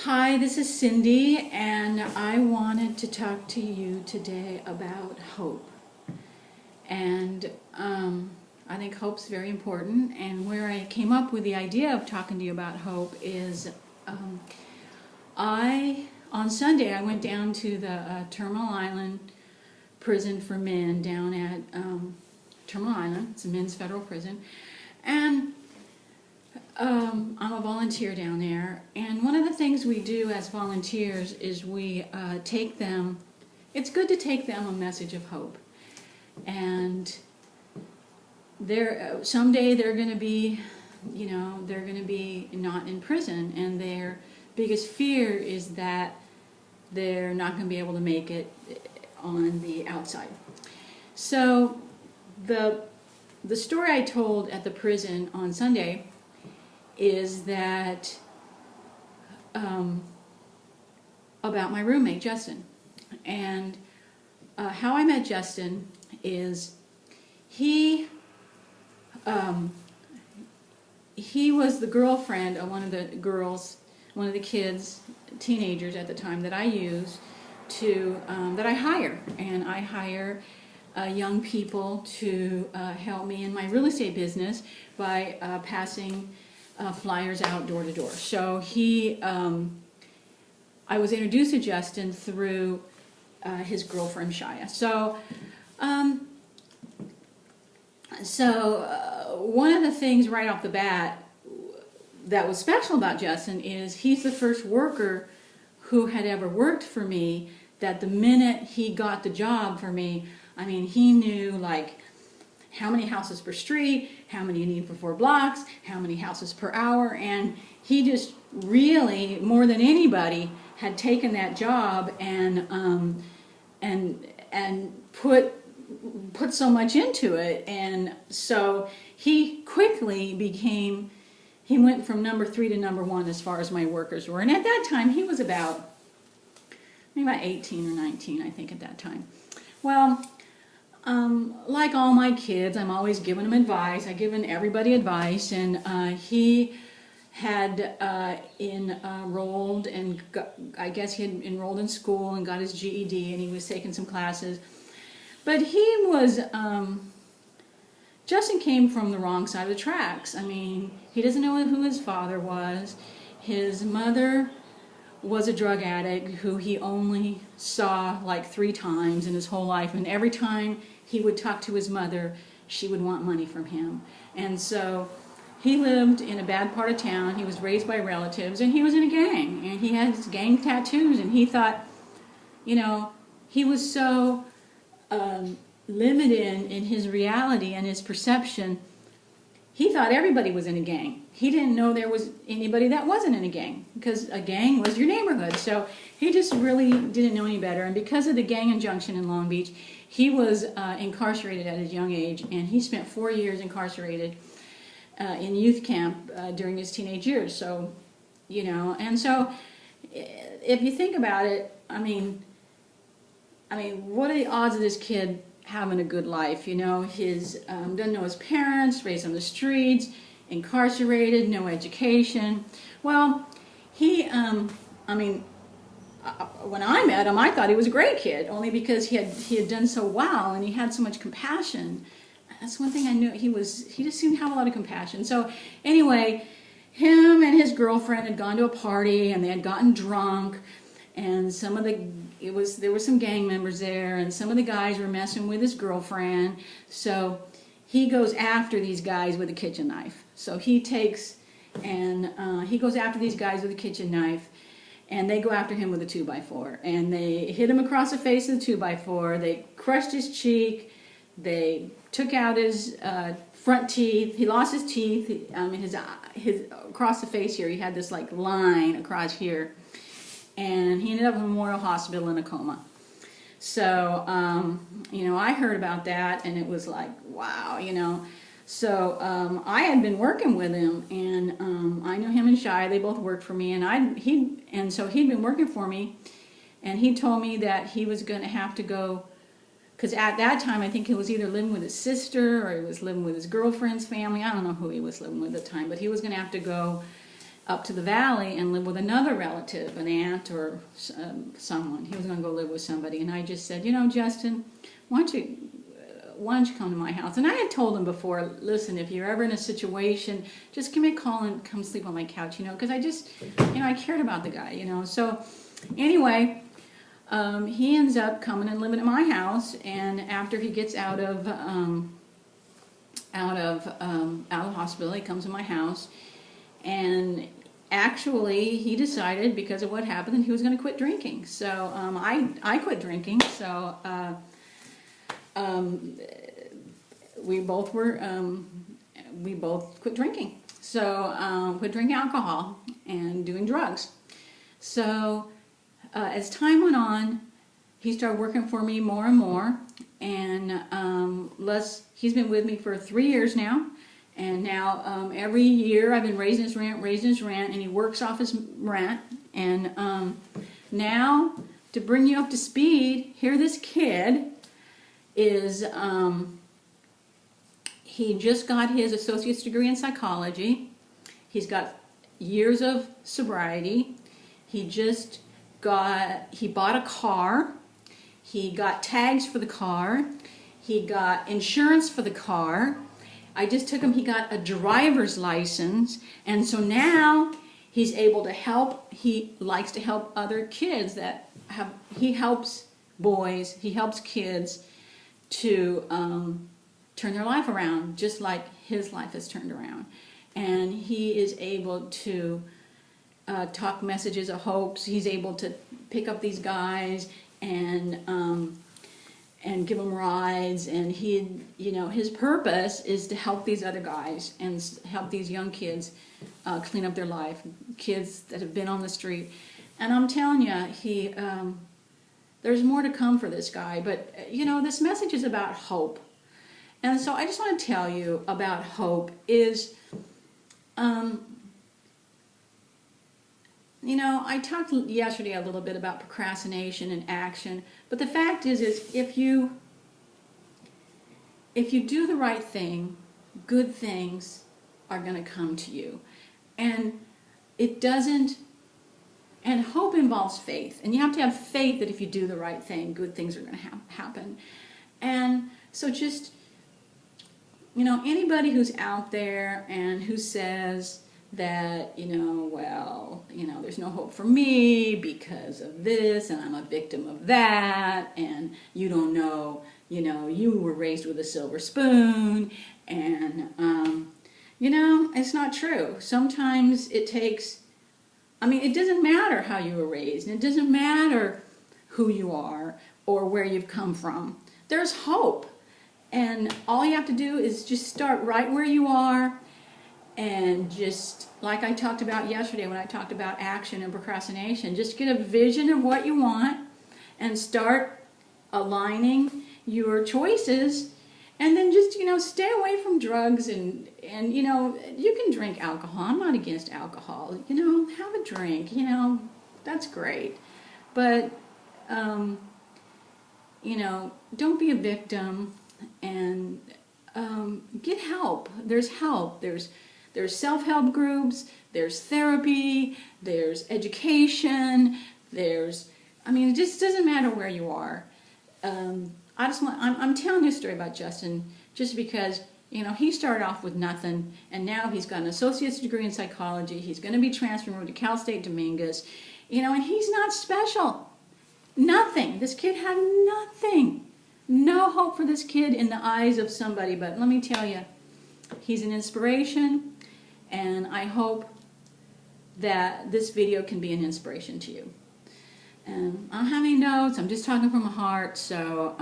Hi, this is Cindy, and I wanted to talk to you today about hope. And I think hope's very important. And where I came up with the idea of talking to you about hope is on Sunday, I went down to the Terminal Island prison for men down at Terminal Island. It's a men's federal prison. And I'm a volunteer down there, and one of the things we do as volunteers is we take them, it's good to take them a message of hope. And someday they're going to be, they're going to be not in prison, and their biggest fear is that they're not going to be able to make it on the outside. So the story I told at the prison on Sunday is that about my roommate Justin. And how I met Justin is he was the girlfriend of one of the girls, one of the kids, teenagers at the time that I use to that I hire, and I hire young people to help me in my real estate business by passing flyers out door to door. So I was introduced to Justin through his girlfriend Shia. So one of the things right off the bat that was special about Justin is he's the first worker who had ever worked for me that the minute he got the job for me, I mean, he knew like how many houses per street, how many you need for 4 blocks, how many houses per hour, and he just really, more than anybody, had taken that job and put so much into it. And so he quickly became, he went from number 3 to number 1 as far as my workers were. And at that time, he was maybe about 18 or 19, I think, at that time. Well, like all my kids, I'm always giving them advice. I've given everybody advice, and he had enrolled, and I guess he had enrolled in school and got his GED, and he was taking some classes. But he was, Justin came from the wrong side of the tracks. I mean, he doesn't know who his father was. His mother was a drug addict who he only saw like 3 times in his whole life, and every time he would talk to his mother, she would want money from him. And so he lived in a bad part of town. He was raised by relatives, and he was in a gang, and he had his gang tattoos, and he thought, he was so limited in his reality and his perception. He thought everybody was in a gang. He didn't know there was anybody that wasn't in a gang, because a gang was your neighborhood. So he just really didn't know any better. And because of the gang injunction in Long Beach, he was incarcerated at his young age, and he spent 4 years incarcerated in youth camp during his teenage years. So, and so if you think about it, I mean, what are the odds of this kid having a good life? His doesn't know his parents, raised on the streets, incarcerated, no education. Well, he, when I met him, I thought he was a great kid, only because he had done so well, and he had so much compassion. That's one thing I knew. He just seemed to have a lot of compassion. So anyway, him and his girlfriend had gone to a party, and they had gotten drunk, and there were some gang members there, and some of the guys were messing with his girlfriend. So he goes after these guys with a kitchen knife. So he takes and he goes after these guys with a kitchen knife, and they go after him with a 2x4, and they hit him across the face with a 2x4. They crushed his cheek. They took out his front teeth. He lost his teeth. His across the face here, he had this like line across here, and he ended up in a Memorial Hospital in a coma. So I heard about that, and it was like, wow, So I had been working with him, and I knew him and Shai. They both worked for me, and so he'd been working for me, and he told me that he was going to have to go, because at that time I think he was either living with his sister or he was living with his girlfriend's family. I don't know who he was living with at the time, but he was going to have to go up to the valley and live with another relative, an aunt or someone. He was going to go live with somebody. And I just said, Justin, why don't you come to my house? And I had told him before, listen, if you're ever in a situation, just give me a call and come sleep on my couch, because I just, I cared about the guy, So anyway, he ends up coming and living at my house. And after he gets out of the hospital, he comes to my house. And actually, he decided, because of what happened, that he was going to quit drinking. So I quit drinking. So we both quit drinking. So quit drinking alcohol and doing drugs. So as time went on, he started working for me more and more. And he's been with me for 3 years now. And now every year I've been raising his rent, and he works off his rent. And now, to bring you up to speed, here this kid is, he just got his associate's degree in psychology. He's got years of sobriety. He bought a car. He got tags for the car. He got insurance for the car. I just took him, he got a driver's license, and so now he's able to help. He likes to help other kids he helps boys, he helps kids to turn their life around, just like his life has turned around. And he is able to talk messages of hopes. He's able to pick up these guys and give them rides, and his purpose is to help these other guys and help these young kids clean up their life, kids that have been on the street. And I'm telling you, there's more to come for this guy, but this message is about hope. And so I just want to tell you about hope is, I talked yesterday a little bit about procrastination and action, but the fact is if you do the right thing, good things are going to come to you. And hope involves faith. And you have to have faith that if you do the right thing, good things are going to happen. And so just, anybody who's out there and who says that, there's no hope for me because of this, and I'm a victim of that, and you don't know, you were raised with a silver spoon, and, it's not true. Sometimes it takes, it doesn't matter how you were raised, and it doesn't matter who you are or where you've come from. There's hope, and all you have to do is just start right where you are. And just like I talked about yesterday when I talked about action and procrastination, just get a vision of what you want and start aligning your choices, and then just, stay away from drugs and you can drink alcohol. I'm not against alcohol. Have a drink, that's great. But, don't be a victim, and get help. There's help. There's self-help groups, there's therapy, there's education, it just doesn't matter where you are. I'm telling you a story about Justin just because, he started off with nothing, and now he's got an associate's degree in psychology. He's going to be transferred to Cal State Dominguez, and he's not special. Nothing. This kid had nothing. No hope for this kid in the eyes of somebody, but let me tell you, he's an inspiration. And I hope that this video can be an inspiration to you. And I don't have any notes. I'm just talking from my heart. So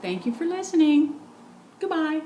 thank you for listening. Goodbye.